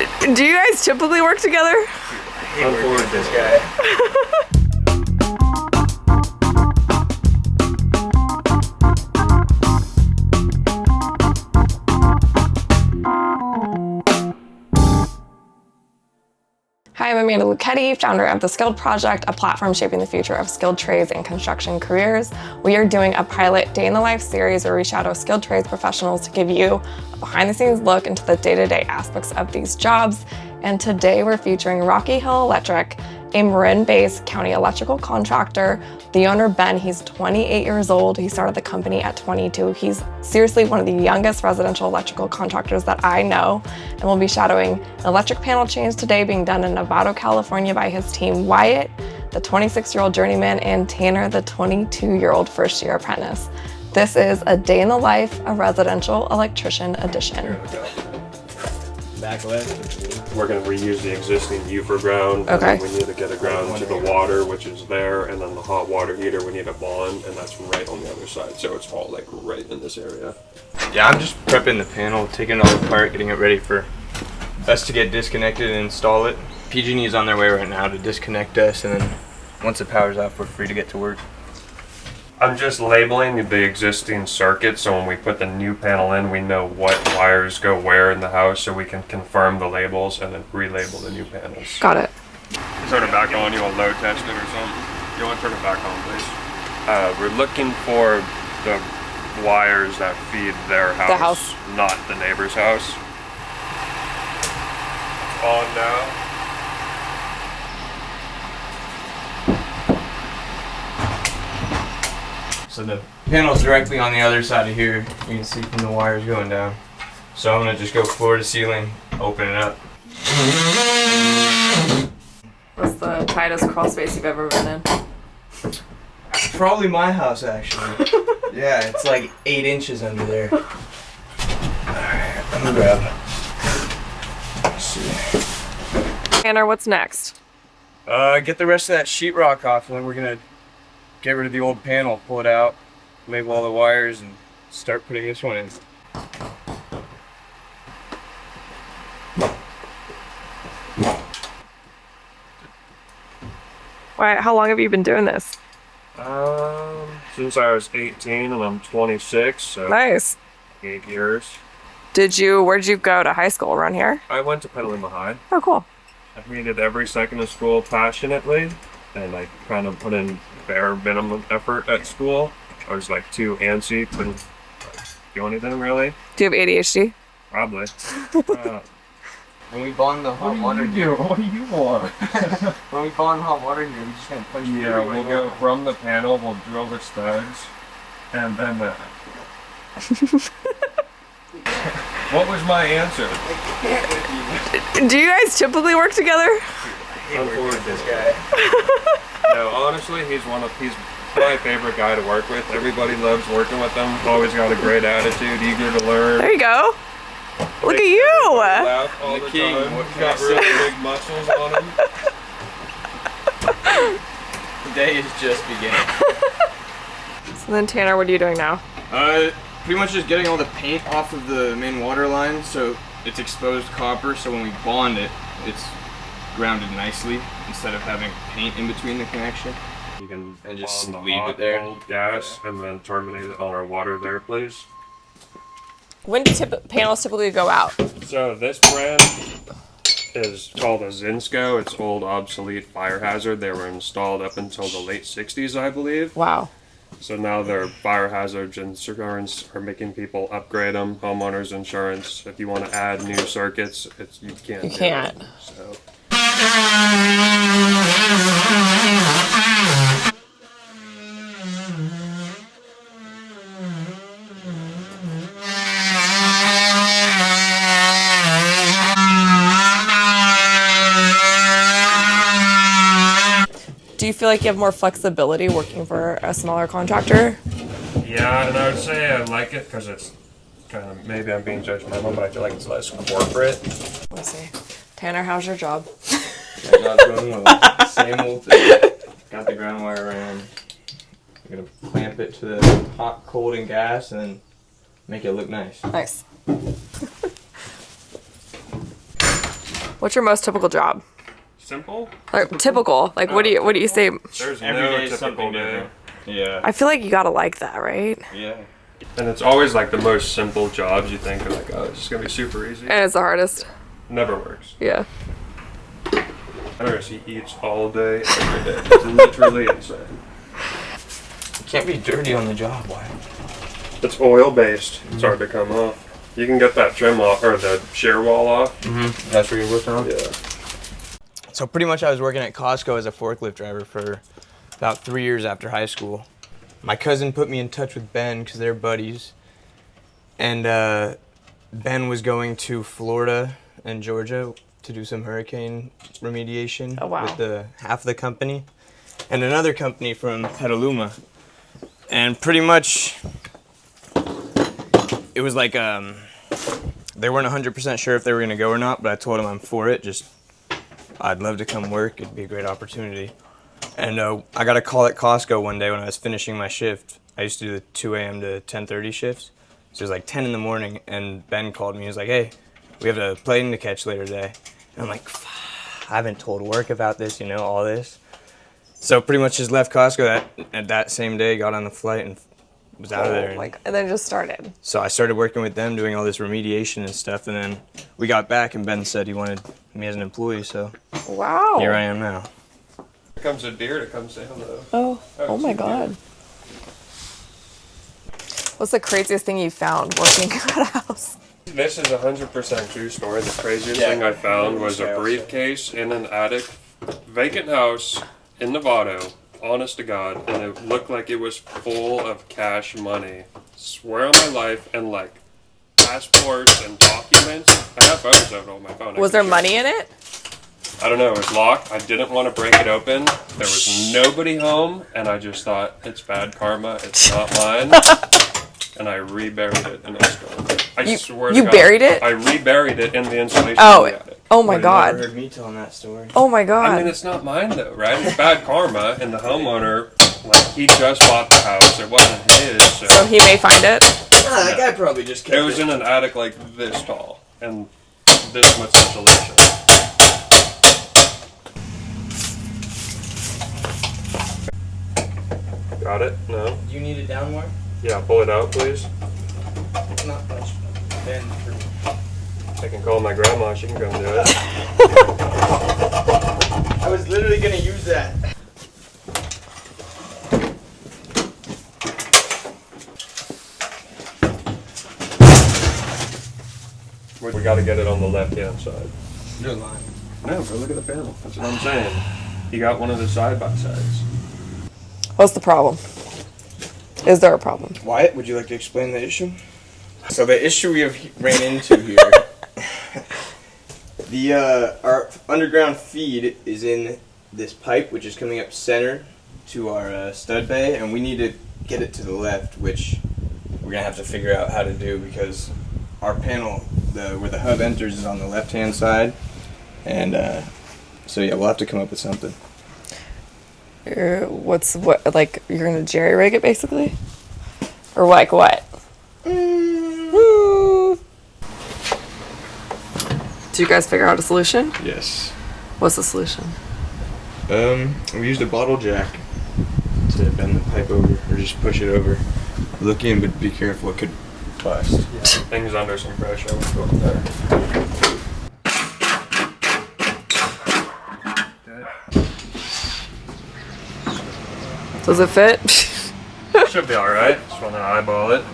Do you guys typically work together? I'm bored with this guy. Hi, I'm Amanda Luchetti, founder of The Skilled Project, a platform shaping the future of skilled trades and construction careers. We are doing a pilot day in the life series where we shadow skilled trades professionals to give you a behind the scenes look into the day-to-day aspects of these jobs. And today we're featuring Rocky Hill Electric, a Marin-based county electrical contractor. The owner, Ben, he's 28 years old. He started the company at 22. He's seriously one of the youngest residential electrical contractors that I know. And we'll be shadowing an electric panel change today being done in Novato, California by his team, Wyatt, the 26-year-old journeyman, and Tanner, the 22-year-old first-year apprentice. This is a day in the life of residential electrician edition. Back left. We're going to reuse the existing UFR ground. Okay. And then we need to get a ground to the water, which is there, and then the hot water heater we need a bond, and that's right on the other side. So it's all like right in this area. Yeah, I'm just prepping the panel, taking it all apart, getting it ready for us to get disconnected and install it. PG&E is on their way right now to disconnect us, and then once the power's off, we're free to get to work. I'm just labeling the existing circuit, so when we put the new panel in, we know what wires go where in the house, so we can confirm the labels and then relabel the new panels. Got it. Turn it back on. You want load test it or something? You want to turn it back on, please? We're looking for the wires that feed their house, The house. not the neighbor's house. On now. So the panel's directly on the other side of here. You can see from the wires going down. So I'm gonna just go floor to ceiling, open it up. What's the tightest crawl space you've ever been in? Probably my house, actually. Yeah, it's like 8 inches under there. Alright, I'm gonna grab. Let's see. Tanner, what's next? Get the rest of that sheetrock off, and then we're gonna get rid of the old panel, pull it out, label all the wires, and start putting this one in. Why? How long have you been doing this? Since I was 18 and I'm 26, so Nice. 8 years. Where'd you go to high school? Around here? I went to Petaluma High. Oh, cool. I hated every second of school passionately, and I kind of put in bare minimum effort at school. I was like too antsy, couldn't do anything really. Do you have ADHD? Probably. When we bond the hot water here, What do you want? when we bond hot water here, we just kind of punch it Yeah, through we'll and go from the panel, we'll drill the studs, and then What was my answer? Do you guys typically work together? I'm bored with this guy. No, honestly, he's my favorite guy to work with. Everybody loves working with him. Always got a great attitude, eager to learn. There you go. Look at you. Laugh all The the king, time. what can Got I really say? big muscles on him. The day is just beginning. So then, Tanner, what are you doing now? Pretty much just getting all the paint off of the main water line, so it's exposed copper, so when we bond it, it's grounded nicely instead of having paint in between the connection. You can And just bond the leave it hot, there. cold gas and then terminate it on our water there, please. When do panels typically go out? So this brand is called a Zinsco. It's old obsolete fire hazard. They were installed up until the late 60s, I believe. Wow. So now their fire hazard insurance are making people upgrade them. Homeowners insurance. If you want to add new circuits, you can't. You do can't. it. So. Do you feel like you have more flexibility working for a smaller contractor? Yeah, and I would say I like it because it's kind of, maybe I'm being judgmental, but I feel like it's less corporate. Let's see. Tanner, how's your job? My job's going well. Same old thing. Got the ground wire ran. I'm gonna clamp it to the hot, cold, and gas, and then make it look nice. Nice. What's your most typical job? Simple? Or typical? Like, what do you say? There's Every no day is typical something day. different. Yeah. I feel like you gotta like that, right? Yeah. And it's always like the most simple jobs you think are like, oh, it's just gonna be super easy. And it's the hardest. Never works. Yeah. He eats all day, every day. It's literally insane. You can't be dirty on the job. Why? It's oil based. It's hard to come off. You can get that trim off or the shear wall off. Mm-hmm. That's what you're working on? Yeah. So pretty much I was working at Costco as a forklift driver for about 3 years after high school. My cousin put me in touch with Ben because they're buddies. And Ben was going to Florida and Georgia to do some hurricane remediation with half the company and another company from Petaluma. And pretty much it was like they weren't 100% sure if they were going to go or not, but I told them I'm for it. Just I'd love to come work. It'd be a great opportunity. And I got a call at Costco one day when I was finishing my shift. I used to do the 2 a.m. to 10:30 shifts. So it was like 10 in the morning, and Ben called me. He was like, hey, we have a plane to catch later today. And I'm like, I haven't told work about this, all this. So pretty much just left Costco that same day, got on the flight, and was out of there. And then just started. So I started working with them, doing all this remediation and stuff, and then we got back, and Ben said he wanted me as an employee, so Wow. here I am now. Here comes a deer to come say hello. Oh my God. What's the craziest thing you found working at a house? This is 100% true story. The craziest thing I found was a briefcase in an attic, vacant house in Novato, honest to God, and it looked like it was full of cash money. Swear on my life, and like passports and documents. I have photos of it on my phone. Was there money in it? I don't know, it was locked. I didn't want to break it open. There was nobody home, and I just thought, it's bad karma, it's not mine. And I reburied it in its stone. I swear to You God, buried it? I reburied it in the insulation Oh, of the attic. oh my Never God. heard me telling that story. Oh my God. I mean, it's not mine though, right? It's bad karma, and the homeowner, like, he just bought the house. It wasn't his, So he may find it. That guy probably just kept it was in an attic like this tall, and this much insulation. Got it? No? Do you need it down more? Yeah, pull it out, please. Not much. Ben, I can call my grandma, she can come do it. I was literally gonna use that. We gotta get it on the left-hand side. You're lying. No, bro, look at the panel. That's what I'm saying. You got one of the side-by-sides. What's the problem? Is there a problem? Wyatt, would you like to explain the issue? So the issue we have ran into here, our underground feed is in this pipe, which is coming up center to our stud bay, and we need to get it to the left, which we're gonna have to figure out how to do because our panel, where the hub enters, is on the left-hand side, and so yeah, we'll have to come up with something. Like you're gonna jerry rig it basically? Or like what? Woo. Do you guys figure out a solution? Yes. What's the solution? We used a bottle jack to bend the pipe over, or just push it over. Look in, but be careful, it could bust. Yeah, things under some pressure. Let's go up there. Does it fit? Should be alright. Just want to eyeball it.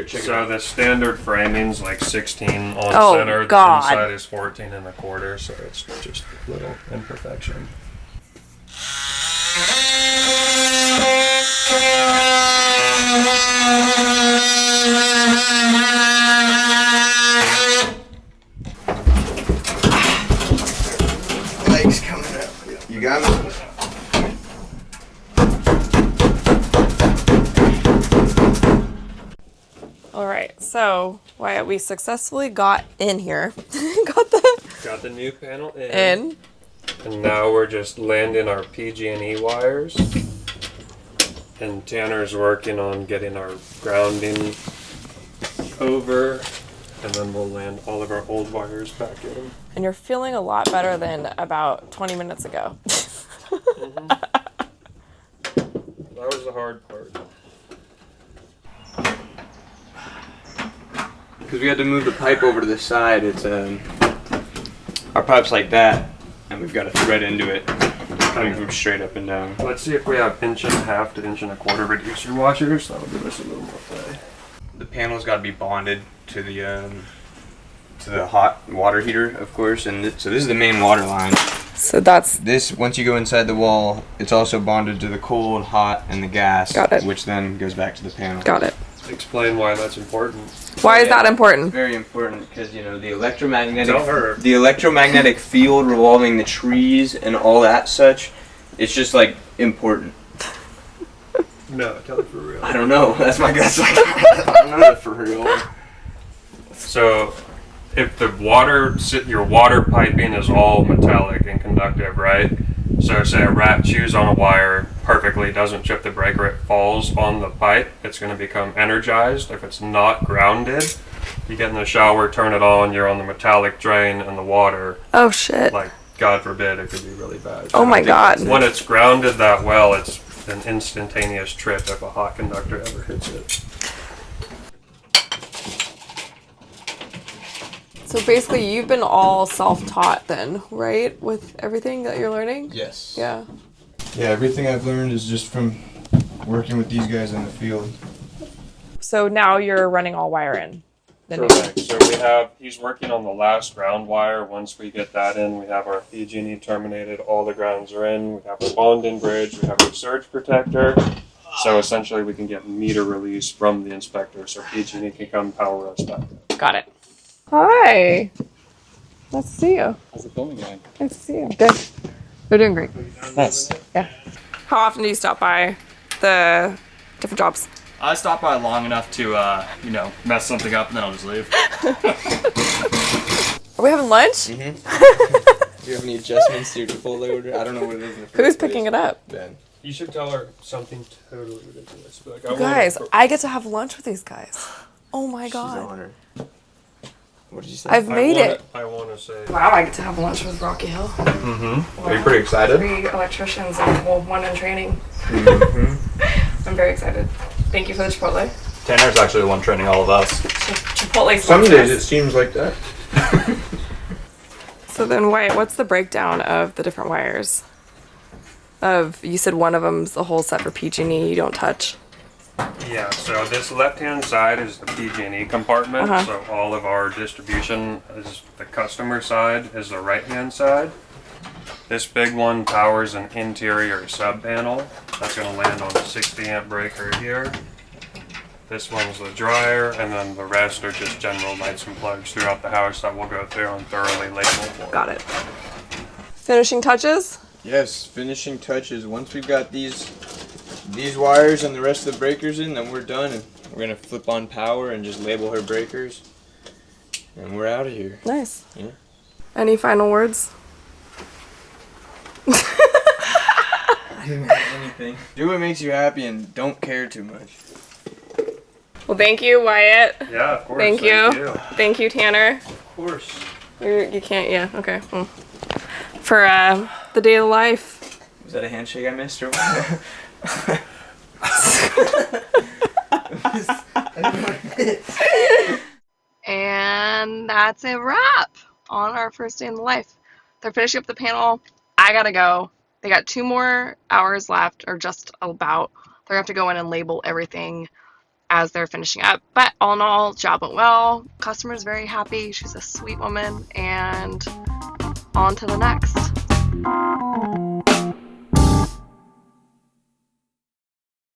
So the standard framing's like 16 on center. God. The inside is 14 1/4, so it's just a little imperfection. Legs coming up. You got it? All right, so Wyatt, we successfully got in here. Got the new panel in. And now we're just landing our PG&E wires. And Tanner's working on getting our grounding over. And then we'll land all of our old wires back in. And you're feeling a lot better than about 20 minutes ago. That was the hard part. Because we had to move the pipe over to the side. It's our pipe's like that, and we've got to thread into it, coming from straight up and down. Let's see if we have 1.5 to 1.25 reducer washers. That'll give us a little more play. The panel's got to be bonded to the hot water heater, of course, and so this is the main water line. So that's This, once you go inside the wall, it's also bonded to the cold, hot, and the gas, Got it. which then goes back to the panel. got it. Explain why that's important. Why is that important? Very important because the Tell her. electromagnetic field revolving the trees and all that such, it's just like important. No, tell her for real. I don't know. That's my guess. I don't know that for real. So, if the your water piping is all metallic and conductive, right? So say a rat chews on a wire perfectly, doesn't chip the breaker, it falls on the pipe, it's going to become energized. If it's not grounded, you get in the shower, turn it on, you're on the metallic drain and the water, Oh shit. like, God forbid, it could be really bad. Oh my god. When it's grounded that well, it's an instantaneous trip if a hot conductor ever hits it. So basically you've been all self-taught then, right? With everything that you're learning? Yes. Yeah. Yeah, everything I've learned is just from working with these guys in the field. So now you're running all wire in. Correct. So he's working on the last ground wire. Once we get that in, we have our PG&E terminated, all the grounds are in, we have our bond-in bridge, we have our surge protector. So essentially we can get meter release from the inspector so PG&E can come power us back up. Got it. Hi. Nice to see you. How's the filming going? Nice to see you. Good. They're doing great. Nice. Yeah. How often do you stop by the different jobs? I stop by long enough to, mess something up and then I'll just leave. Are we having lunch? Do you have any adjustments to your Chipotle order? I don't know what it is in the first Who's picking it up? Ben. You should tell her something totally ridiculous. Be like, You guys, I get to have lunch with these guys. Oh my She's god. on her. What did you say? I've made it. I want to say. Wow, I get to have lunch with Rocky Hill. Mm-hmm. Are you pretty excited? 3 electricians and one in training. Mm-hmm. I'm very excited. Thank you for the Chipotle. Tanner's actually the one training all of us. Chipotle. Some days it seems like that. So then, Wyatt, what's the breakdown of the different wires? You said one of them's the whole set for PG&E. You don't touch. Yeah, so this left-hand side is the PG&E compartment, so all of our distribution is the customer side, is the right-hand side. This big one powers an interior sub-panel. That's going to land on the 60 amp breaker here. This one's the dryer, and then the rest are just general lights and plugs throughout the house that we'll go through and thoroughly label for. Got it. Finishing touches? Yes, finishing touches. Once we've got these wires and the rest of the breakers in, then we're done. And we're gonna flip on power and just label her breakers, and we're out of here. Nice. Yeah. Any final words? Anything. Do what makes you happy and don't care too much. Well, thank you, Wyatt. Yeah, of course. Thank you. Thank you, Tanner. Of course. You can't, yeah, okay. For the day of the life. Was that a handshake I missed or what? And that's a wrap on our first day in the life. They're finishing up the panel. I gotta go. They got 2 more hours left, or just about. They're gonna have to go in and label everything as they're finishing up. But all in all, job went well. Customer's very happy. She's a sweet woman. And on to the next.